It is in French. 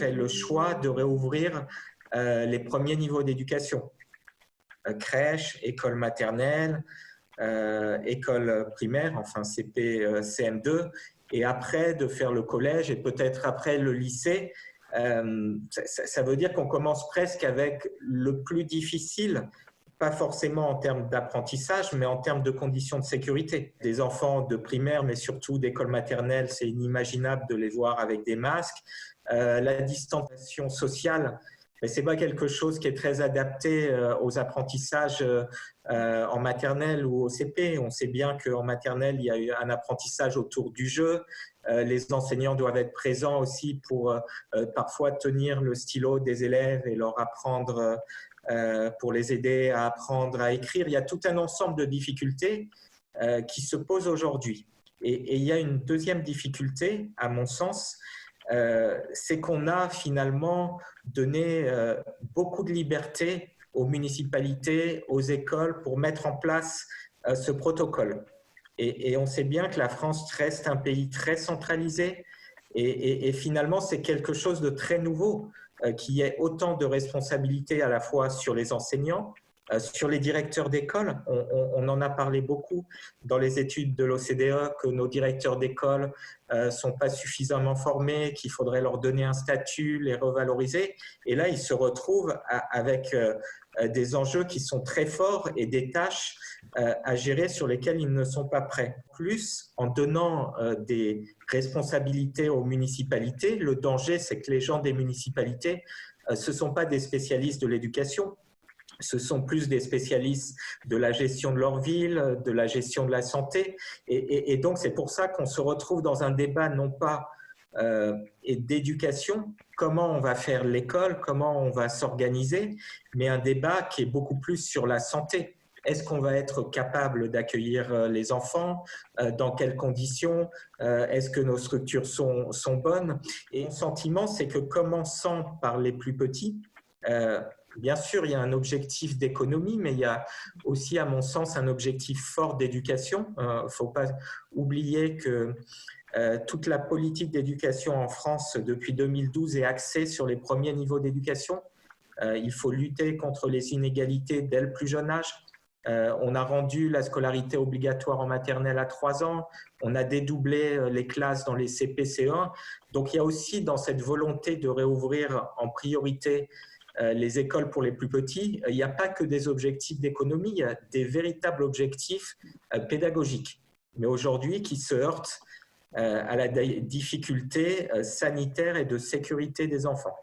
fait le choix de réouvrir les premiers niveaux d'éducation. Crèche, école maternelle, école primaire, enfin CP, CM2, et après de faire le collège et peut-être après le lycée. Ça veut dire qu'on commence presque avec le plus difficile, pas forcément en termes d'apprentissage, mais en termes de conditions de sécurité. Des enfants de primaire, mais surtout d'école maternelle, c'est inimaginable de les voir avec des masques. La distanciation sociale, mais ce n'est pas quelque chose qui est très adapté aux apprentissages en maternelle ou au CP. On sait bien qu'en maternelle, il y a eu un apprentissage autour du jeu. Les enseignants doivent être présents aussi pour parfois tenir le stylo des élèves et leur apprendre, pour les aider à apprendre à écrire. Il y a tout un ensemble de difficultés qui se posent aujourd'hui. Et il y a une deuxième difficulté, à mon sens, c'est qu'on a finalement donné beaucoup de liberté aux municipalités, aux écoles pour mettre en place ce protocole. Et on sait bien que la France reste un pays très centralisé et finalement c'est quelque chose de très nouveau qui ait autant de responsabilités à la fois sur les enseignants, sur les directeurs d'école. On en a parlé beaucoup dans les études de l'OCDE, que nos directeurs d'école ne sont pas suffisamment formés, qu'il faudrait leur donner un statut, les revaloriser. Et là, ils se retrouvent avec des enjeux qui sont très forts et des tâches à gérer sur lesquelles ils ne sont pas prêts. Plus, en donnant des responsabilités aux municipalités, le danger, c'est que les gens des municipalités, ce ne sont pas des spécialistes de l'éducation. Ce sont plus des spécialistes de la gestion de leur ville, de la gestion de la santé. Et donc, c'est pour ça qu'on se retrouve dans un débat non pas d'éducation, comment on va faire l'école, comment on va s'organiser, mais un débat qui est beaucoup plus sur la santé. Est-ce qu'on va être capable d'accueillir les enfants? Dans quelles conditions? Est-ce que nos structures sont bonnes? Et mon sentiment, c'est que commençant par les plus petits, bien sûr, il y a un objectif d'économie, mais il y a aussi, à mon sens, un objectif fort d'éducation. Il ne faut pas oublier que toute la politique d'éducation en France, depuis 2012, est axée sur les premiers niveaux d'éducation. Il faut lutter contre les inégalités dès le plus jeune âge. On a rendu la scolarité obligatoire en maternelle à 3 ans. On a dédoublé les classes dans les CP-CE1. Donc, il y a aussi dans cette volonté de réouvrir en priorité les écoles pour les plus petits, il n'y a pas que des objectifs d'économie, il y a des véritables objectifs pédagogiques, mais aujourd'hui qui se heurtent à la difficulté sanitaire et de sécurité des enfants.